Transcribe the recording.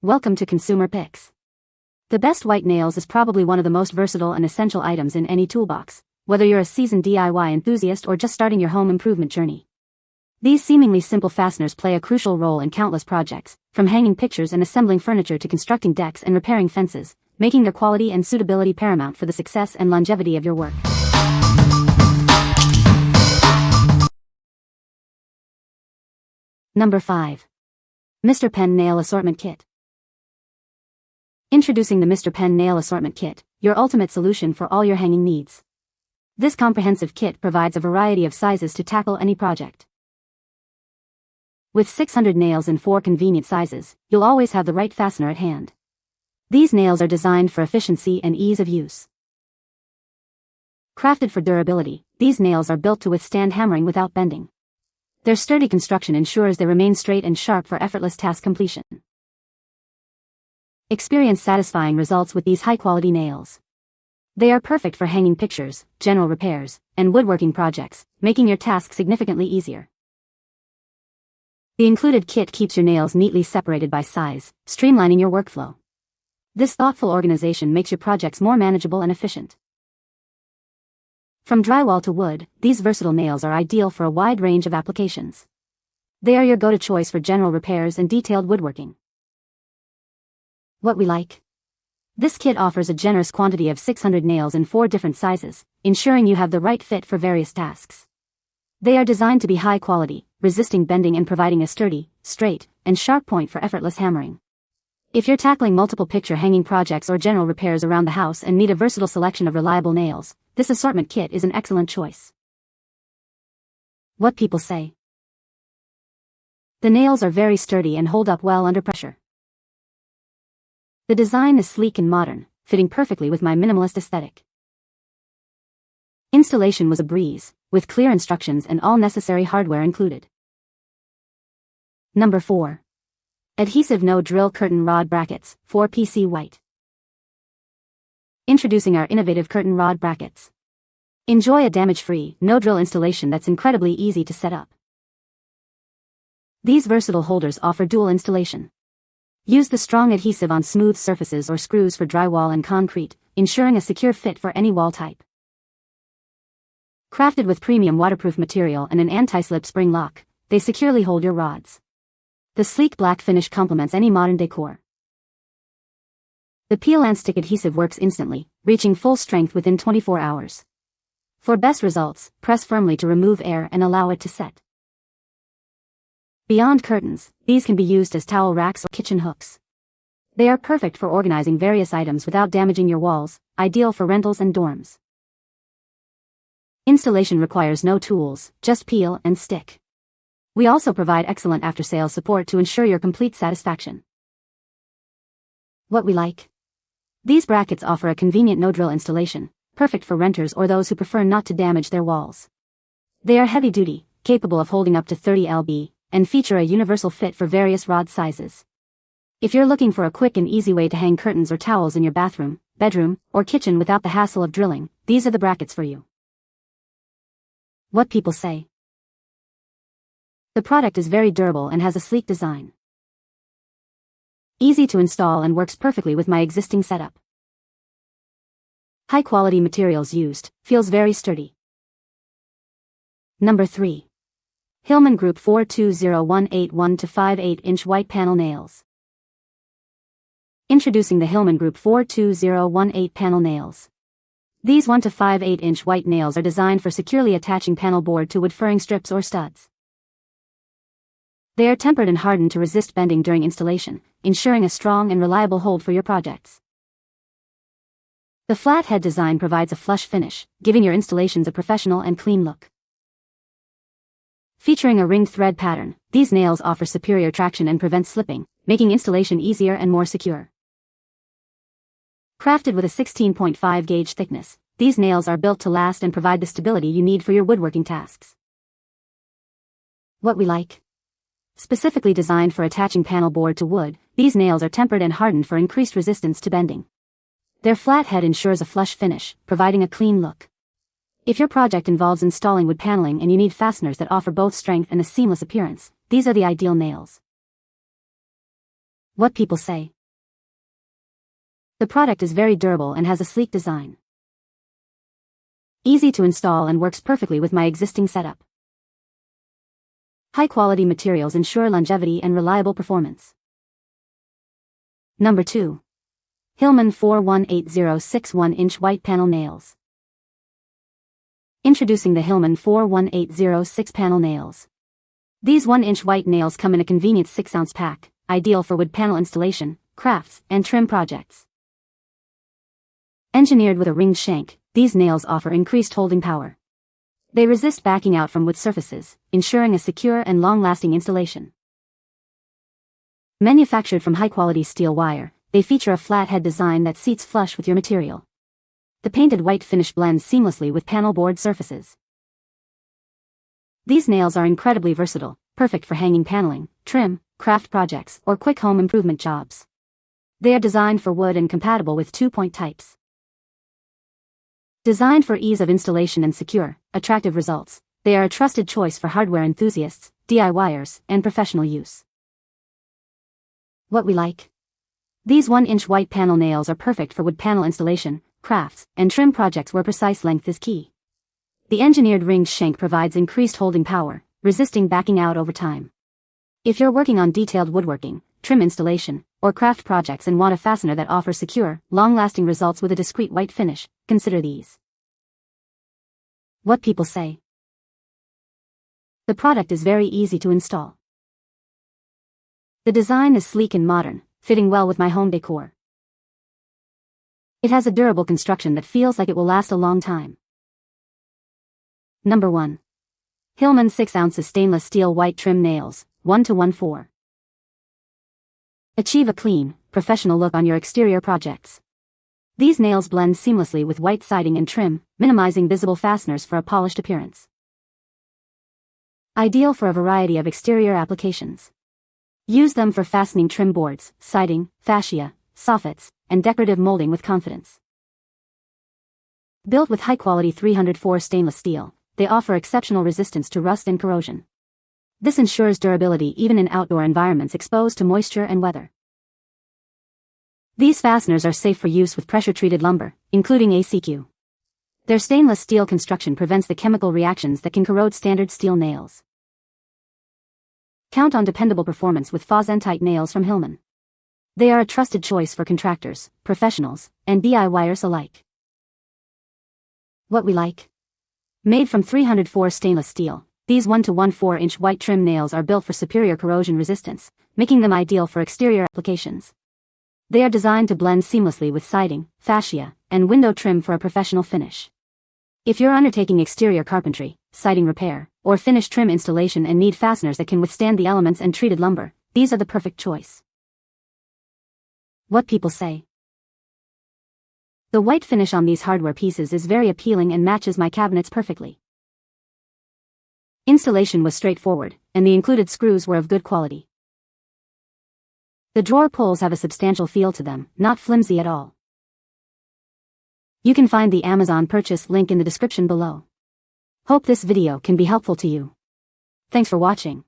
Welcome to Consumer Picks. The best white nails is probably one of the most versatile and essential items in any toolbox, whether you're a seasoned DIY enthusiast or just starting your home improvement journey. These seemingly simple fasteners play a crucial role in countless projects, from hanging pictures and assembling furniture to constructing decks and repairing fences, making their quality and suitability paramount for the success and longevity of your work. Number 5. Mr. Penn Nail Assortment Kit. Introducing the Mr. Penn Nail Assortment Kit, your ultimate solution for all your hanging needs. This comprehensive kit provides a variety of sizes to tackle any project. With 600 nails in 4 convenient sizes, you'll always have the right fastener at hand. These nails are designed for efficiency and ease of use. Crafted for durability, these nails are built to withstand hammering without bending. Their sturdy construction ensures they remain straight and sharp for effortless task completion. Experience satisfying results with these high-quality nails. They are perfect for hanging pictures, general repairs, and woodworking projects, making your task significantly easier. The included kit keeps your nails neatly separated by size, streamlining your workflow. This thoughtful organization makes your projects more manageable and efficient. From drywall to wood, these versatile nails are ideal for a wide range of applications. They are your go-to choice for general repairs and detailed woodworking. What we like? This kit offers a generous quantity of 600 nails in 4 different sizes, ensuring you have the right fit for various tasks. They are designed to be high quality, resisting bending and providing a sturdy, straight, and sharp point for effortless hammering. If you're tackling multiple picture hanging projects or general repairs around the house and need a versatile selection of reliable nails, this assortment kit is an excellent choice. What people say. The nails are very sturdy and hold up well under pressure. The design is sleek and modern, fitting perfectly with my minimalist aesthetic. Installation was a breeze, with clear instructions and all necessary hardware included. Number 4. Adhesive No-Drill Curtain Rod Brackets, 4PC White. Introducing our innovative curtain rod brackets. Enjoy a damage-free, no-drill installation that's incredibly easy to set up. These versatile holders offer dual installation. Use the strong adhesive on smooth surfaces or screws for drywall and concrete, ensuring a secure fit for any wall type. Crafted with premium waterproof material and an anti-slip spring lock, they securely hold your rods. The sleek black finish complements any modern decor. The peel and stick adhesive works instantly, reaching full strength within 24 hours. For best results, press firmly to remove air and allow it to set. Beyond curtains, these can be used as towel racks or kitchen hooks. They are perfect for organizing various items without damaging your walls, ideal for rentals and dorms. Installation requires no tools, just peel and stick. We also provide excellent after-sales support to ensure your complete satisfaction. What we like? These brackets offer a convenient no-drill installation, perfect for renters or those who prefer not to damage their walls. They are heavy-duty, capable of holding up to 30 lb, and feature a universal fit for various rod sizes. If you're looking for a quick and easy way to hang curtains or towels in your bathroom, bedroom, or kitchen without the hassle of drilling, these are the brackets for you. What people say. The product is very durable and has a sleek design. Easy to install and works perfectly with my existing setup. High-quality materials used, feels very sturdy. Number 3. Hillman Group 420181 to 58-inch white panel nails. Introducing the Hillman Group 42018 panel nails. These 1 to 58-inch white nails are designed for securely attaching panel board to wood furring strips or studs. They are tempered and hardened to resist bending during installation, ensuring a strong and reliable hold for your projects. The flat head design provides a flush finish, giving your installations a professional and clean look. Featuring a ringed thread pattern, these nails offer superior traction and prevent slipping, making installation easier and more secure. Crafted with a 16.5 gauge thickness, these nails are built to last and provide the stability you need for your woodworking tasks. What we like? Specifically designed for attaching panel board to wood, these nails are tempered and hardened for increased resistance to bending. Their flat head ensures a flush finish, providing a clean look. If your project involves installing wood paneling and you need fasteners that offer both strength and a seamless appearance, these are the ideal nails. What people say. The product is very durable and has a sleek design. Easy to install and works perfectly with my existing setup. High-quality materials ensure longevity and reliable performance. Number 2. Hillman 4180 1-inch white panel nails. Introducing the Hillman 4180 panel nails. These 1-inch white nails come in a convenient 6-ounce pack, ideal for wood panel installation, crafts, and trim projects. Engineered with a ringed shank, these nails offer increased holding power. They resist backing out from wood surfaces, ensuring a secure and long-lasting installation. Manufactured from high-quality steel wire, they feature a flat head design that seats flush with your material. The painted white finish blends seamlessly with panel board surfaces. These nails are incredibly versatile, perfect for hanging paneling, trim, craft projects, or quick home improvement jobs. They are designed for wood and compatible with 2-point types. Designed for ease of installation and secure, attractive results, they are a trusted choice for hardware enthusiasts, DIYers, and professional use. What we like. These 1-inch white panel nails are perfect for wood panel installation, crafts, and trim projects where precise length is key. The engineered ringed shank provides increased holding power, resisting backing out over time. If you're working on detailed woodworking, trim installation, or craft projects and want a fastener that offers secure, long-lasting results with a discreet white finish, consider these. What people say. The product is very easy to install. The design is sleek and modern, fitting well with my home decor. It has a durable construction that feels like it will last a long time. Number 1. Hillman 6-ounce stainless steel white trim nails, 1:1:4. Achieve a clean, professional look on your exterior projects. These nails blend seamlessly with white siding and trim, minimizing visible fasteners for a polished appearance. Ideal for a variety of exterior applications. Use them for fastening trim boards, siding, fascia, soffits, and decorative molding with confidence. Built with high-quality 304 stainless steel, they offer exceptional resistance to rust and corrosion. This ensures durability even in outdoor environments exposed to moisture and weather. These fasteners are safe for use with pressure-treated lumber, including ACQ. Their stainless steel construction prevents the chemical reactions that can corrode standard steel nails. Count on dependable performance with Fazentite nails from Hillman. They are a trusted choice for contractors, professionals, and DIYers alike. What we like. Made from 304 stainless steel, these 1:1:4-inch white trim nails are built for superior corrosion resistance, making them ideal for exterior applications. They are designed to blend seamlessly with siding, fascia, and window trim for a professional finish. If you're undertaking exterior carpentry, siding repair, or finish trim installation and need fasteners that can withstand the elements and treated lumber, these are the perfect choice. What people say. The white finish on these hardware pieces is very appealing and matches my cabinets perfectly. Installation was straightforward, and the included screws were of good quality. The drawer pulls have a substantial feel to them, not flimsy at all. You can find the Amazon purchase link in the description below. Hope this video can be helpful to you. Thanks for watching.